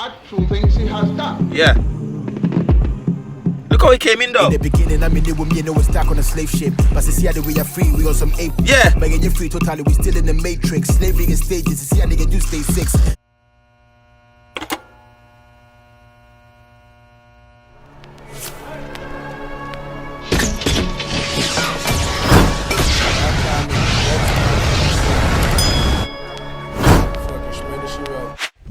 actual things he has done. Yeah. Look how he came in though. In the beginning, I mean, we know we're stuck on a slave ship. But see how we are free, we on some ape. Yeah. But you're free totally, we still in the matrix. Slavery in stages, see how nigga do stay 6.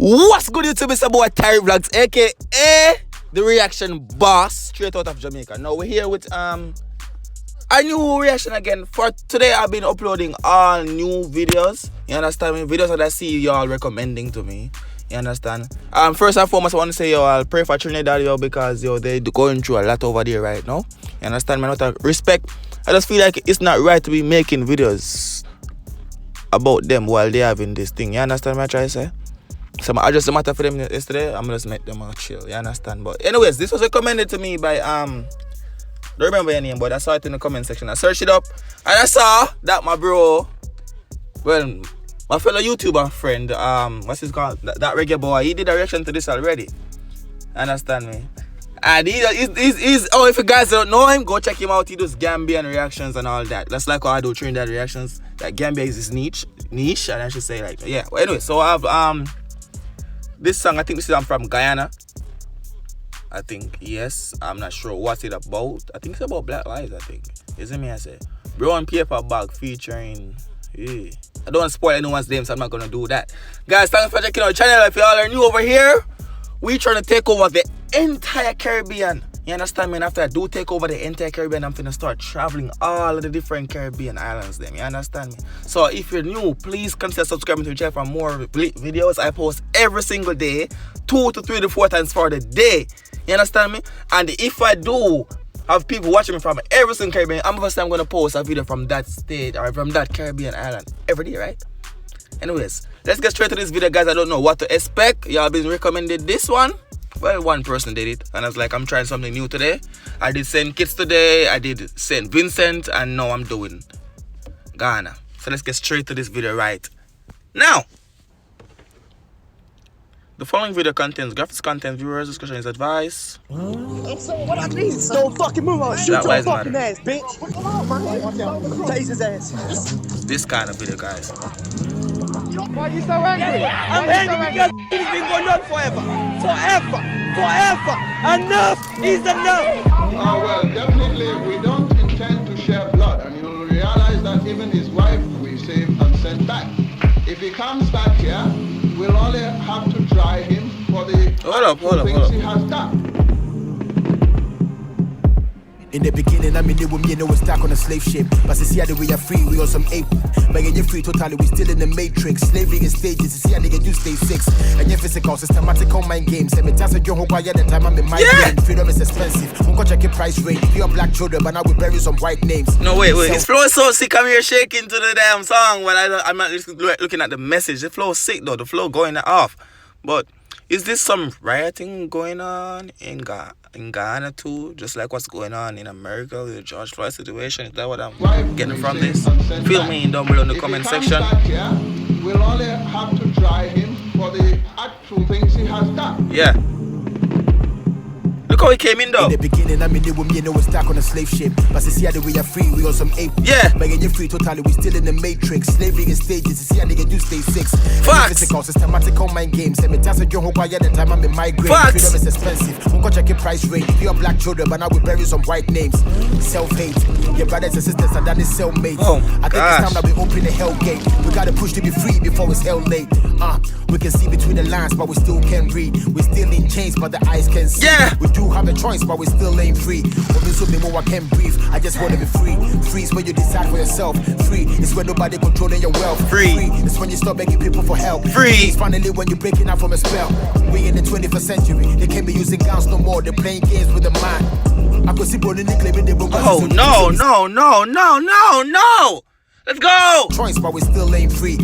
What's good YouTube? It's your boy Tyrekevlogs, aka the reaction boss, straight out of Jamaica. Now we're here with a new reaction again. For today I've been uploading all new videos. You understand me? Videos that I see y'all recommending to me. You understand? First and foremost I want to say I'll pray for Trinidad because they're going through a lot over there right now. You understand me? Not a respect. I just feel like it's not right to be making videos about them while they're having this thing. You understand what I try to say? So I just matter for them yesterday. I'm just make them chill. You understand? But anyways, this was recommended to me by don't remember your name, but I saw it in the comment section. I searched it up and I saw that my bro, well, my fellow YouTuber friend, what's his called? That reggae boy, he did a reaction to this already. Understand me? And he's if you guys don't know him, go check him out. He does Gambian reactions and all that. That's like how I do Trinidad reactions. Like Gambia is his niche, and I should say like yeah. Well, anyway, so I have this song, I think this is from Guyana. I think, yes. I'm not sure what's it about. I think it's about Black Lives, I think. Isn't me, I say. Brown Paper Bag featuring... Yeah. I don't want to spoil anyone's name, so I'm not going to do that. Guys, thanks for checking out the channel. If y'all are new over here, we trying to take over the entire Caribbean. You understand me? And after I do take over the entire Caribbean, I'm finna start traveling all of the different Caribbean islands them. You understand me? So if you're new, please consider subscribing to the channel for more videos. I post every single day, 2 to 3 to 4 times for the day. You understand me? And if I do have people watching me from every single Caribbean, I'm gonna post a video from that state or from that Caribbean island every day, right? Anyways, let's get straight to this video, guys. I don't know what to expect. Y'all been recommended this one. Well, one person did it, and I was like, I'm trying something new today. I did St. Kitts today, I did St. Vincent, and now I'm doing Ghana. So let's get straight to this video right now. The following video contains graphics content, viewers' discussion is advice. I'm saying what I need. Don't fucking move on. Shoot your fucking ass, bitch. Taste his ass. This kind of video, guys. Why are you so angry? I'm angry because it's been going on forever. Enough is enough. Well, definitely we don't intend to share blood, and you'll realize that even his wife we saved and sent back. If he comes back here, we'll only have to try him for the things he has done. In the beginning, I mean, we know we're stuck on a slave ship. But see how we are free, we on some ape. But you're free totally, we still in the matrix. Slavery in stages, see how nigga do stay 6. And your physical, systematic online games. Let me tell you, you're quiet the time I'm in my brain. Freedom is expensive. We'll go check your price rate. Pure black children, but now we bury some white names. No, wait. His flow is so sick. I'm here shaking to the damn song. But I'm not looking at the message. The flow is sick though. The flow going off. But is this some rioting going on in Ghana too? Just like what's going on in America with the George Floyd situation? Is that what I'm getting from this? Feel me down below in the comment section. Here, we'll only have to try him for the actual things he has done. Yeah. Look how he came in though. In the beginning, I mean, we know we're stuck on a slave ship. But see how we are free, we on some ape. Yeah. But you're free totally, we still in the matrix. Slavery in stages, see how nigga do stay 6. Facts. Physical, systematic online games. Let me tell you, you're quiet the time I'm in my grave. Facts. Freedom is expensive. We'll go check your price rate. Pure black children, but now we bury some white names. Self-hate. Your brothers and sisters are that is cellmates. Oh, I think it's time that we open the hell gate. We gotta push to be free before it's hell late. We can see between the lines, but we still can't read. We're still in chains, but the eyes can see. Yeah. We do have a choice, but we still ain't free. I can't breathe. I just wanna be free. Free is when you decide for yourself. Free is when nobody controlling your wealth. Free is when you stop begging people for help. Free is finally when you're breaking out from a spell. We in the 21st century. They can't be using guns no more. They're playing games with the mind. I could see Bonnie claiming they were. Oh no! Let's go! Choice, but we still ain't free.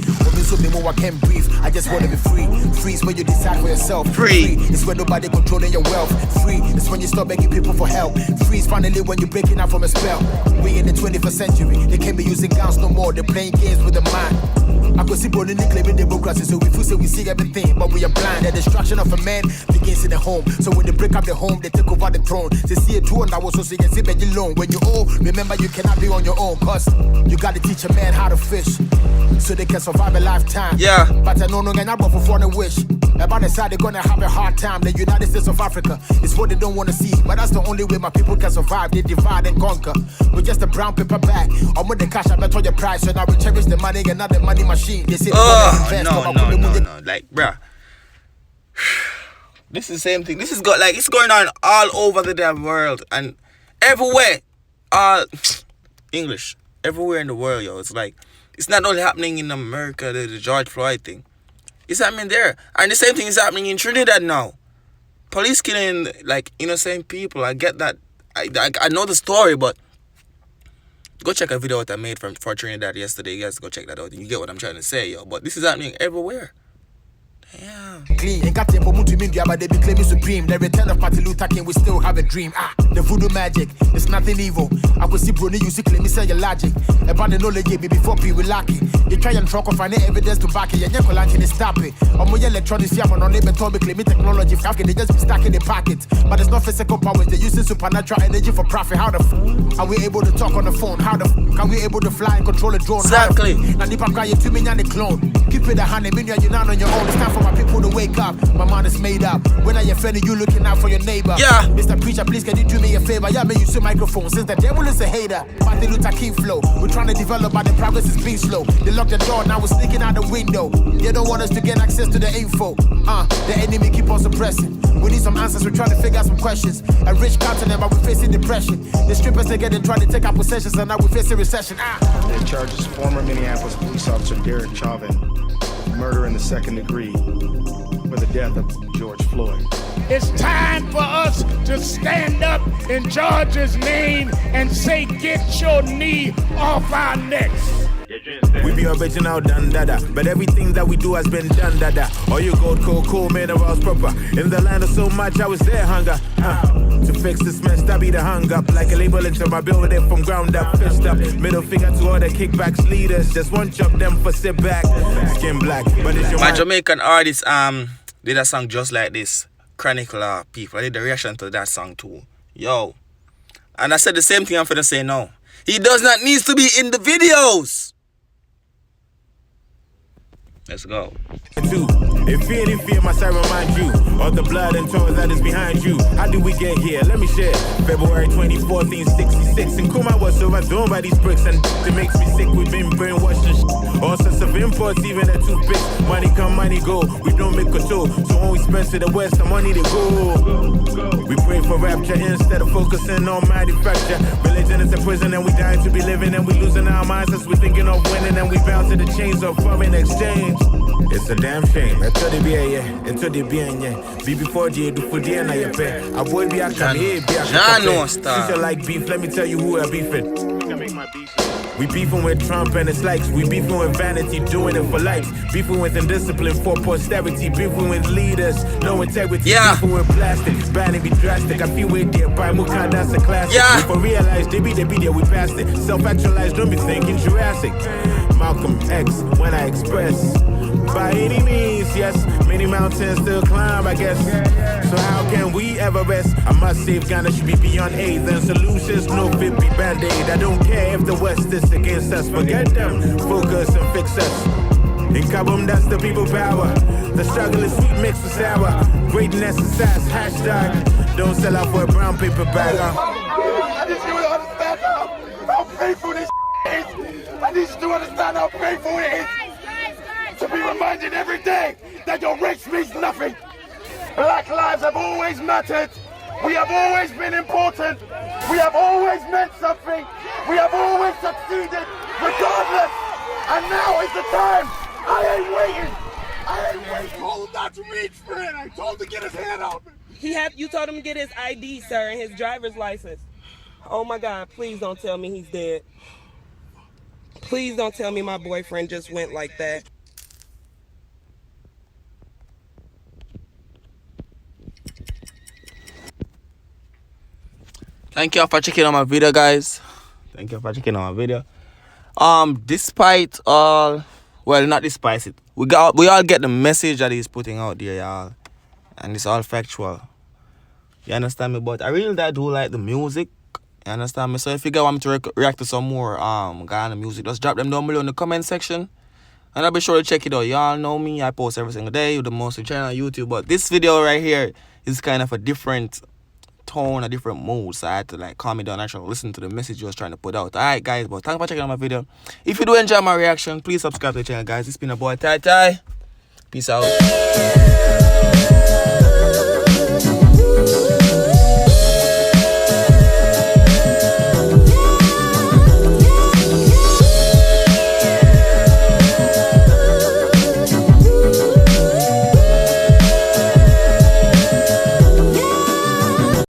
I can't breathe. I just wanna be free. Free is when you decide for yourself. Free is when nobody controlling your wealth. Free is when you stop begging people for help. Free is finally when you're breaking out from a spell. We in the 21st century. They can't be using guns no more. They're playing games with the mind. I could see Bonnie claiming democracy, so we feel say we see everything, but we are blind. The destruction of a man begins in the home. So when they break up the home, they take over the throne. They see a throne that was so you can see Benji alone. When you old, remember you cannot be on your own, cause you gotta teach a man how to fish, so they can survive a lifetime. Yeah. But I know no gonna go for a wish. About the side they're gonna have a hard time. The United States of Africa is what they don't wanna see, but that's the only way my people can survive. They divide and conquer. We're just a brown paper bag. I'm with the cash, I bet on your price, so now we cherish the money and not the money machine. They say no. Like, bruh. This is the same thing. This is it's going on all over the damn world and everywhere. English. Everywhere in the world, yo. It's like, it's not only happening in America, the George Floyd thing. It's happening there. And the same thing is happening in Trinidad now. Police killing, like, innocent people. I get that. I know the story, but go check a video that I made for Trinidad yesterday. You guys go check that out. You get what I'm trying to say, yo. But this is happening everywhere. Damn. Clean. Ain't got tempo to India, but they be claiming supreme. The return of Martin Luther King, we still have a dream. The voodoo magic, it's nothing evil. I could see Bruni, you see claim me say your logic. About the knowledge, baby, before people lack it. You try and truck off any evidence to back it. You're not to stop it. On my electronics, yeah, man, on name and claiming technology. They just be stacking the pockets. But it's not physical powers, they using supernatural energy for profit. How the are we able to talk on the phone? How the are we able to fly and control a drone? Exactly. Now, if I'm crying to me, you're the clone. Keep it 100 million, you're not on your own. It's time for my people to wake up. My mind is made up. When are you offending, you looking out for your neighbor? Yeah. Mr. Preacher, please can you do me a favor? Yeah, man, use your microphone. Since the devil is a hater, Martin Luther King flow. We're trying to develop, but the progress is being slow. They locked the door, now we're sneaking out the window. They don't want us to get access to the info. The enemy keep on suppressing. We need some answers, we're trying to figure out some questions. A rich continent, but we're facing depression. The strippers, they get and try to take our possessions, and now we're facing recession. They charges former Minneapolis police officer Derek Chauvin with murder in the second degree for the death of George Floyd. It's time for us to stand up in George's name and say, get your knee off our necks. We be original done dada, but everything that we do has been done dada. All you gold, cool, minerals proper. In the land of so much, I was there hunger. To fix this mess, that be the hung up. Like a label into my building from ground up, fist up. Middle finger to all the kickbacks leaders. Just one chop them for sit back. Skin black, but it's your My Jamaican artist did a song just like this. Chronicle people. I did the reaction to that song too. Yo. And I said the same thing I'm finna say now. He does not need to be in the videos. Let's go. If fear must I remind you of the blood and toil that is behind you. How did we get here? Let me share. February 1466 in Kuma was overthrown by these bricks, and it makes me sick. We've been brainwashed and shit. All sorts of imports, even at toothpicks. Money come, money go. We don't make control, so when we spend to the west, the money to go. We pray for rapture instead of focusing on manufacture. Religion is a prison, and we dying to be living, and we losing our minds as we thinking of winning, and we bound to the chains of foreign exchange. It's a damn shame. I told you be be before you do for the I pay. I would be a Since you like beef, let me tell you who I beefing. We beefing with Trump and his likes. We beefing with vanity, doing it for likes. Beefing with indiscipline for posterity. Beefing with leaders, no integrity. Yeah. Beefing with plastic, banning be drastic. I feel with there, by Mukan, that's a classic. Yeah. We for realize they be there, we passed it. Self-actualized, don't be thinking Jurassic. Malcolm X, when I express. By any means, yes, many mountains still climb, I guess. So how can we ever rest? I must save Ghana should be beyond aid. Then solutions, no fit be band-aid. I don't care if the West is against us. Forget them, focus and fix us. In Kabum, that's the people power. The struggle is sweet mixed with sour. Greatness is fast, hashtag. Don't sell out for a brown paper bag. I need you to understand how painful this is. I need you to understand how painful it is. To be reminded every day that your race means nothing. Black lives have always mattered. We have always been important. We have always meant something. We have always succeeded, regardless. And now is the time. I ain't waiting. I ain't waiting. Told him not to reach for it. I told him to get his hand out. You told him to get his ID, sir, and his driver's license. Oh my God, please don't tell me he's dead. Please don't tell me my boyfriend just went like that. Thank you all for checking out my video, guys. Thank you for checking out my video. Despite all Well, not despise it. We all get the message that he's putting out there, y'all. And it's all factual. You understand me? But I really do like the music. You understand me? So if you guys want me to react to some more Ghana music, just drop them down below in the comment section. And I'll be sure to check it out. Y'all know me. I post every single day with the most channel on YouTube. But this video right here is kind of a different tone, a different mood. So I had to like calm me down and actually listen to the message I was trying to put out. Alright guys, but thanks for checking out my video. If you do enjoy my reaction, please subscribe to the channel, guys. It's been a boy Ty. Peace out.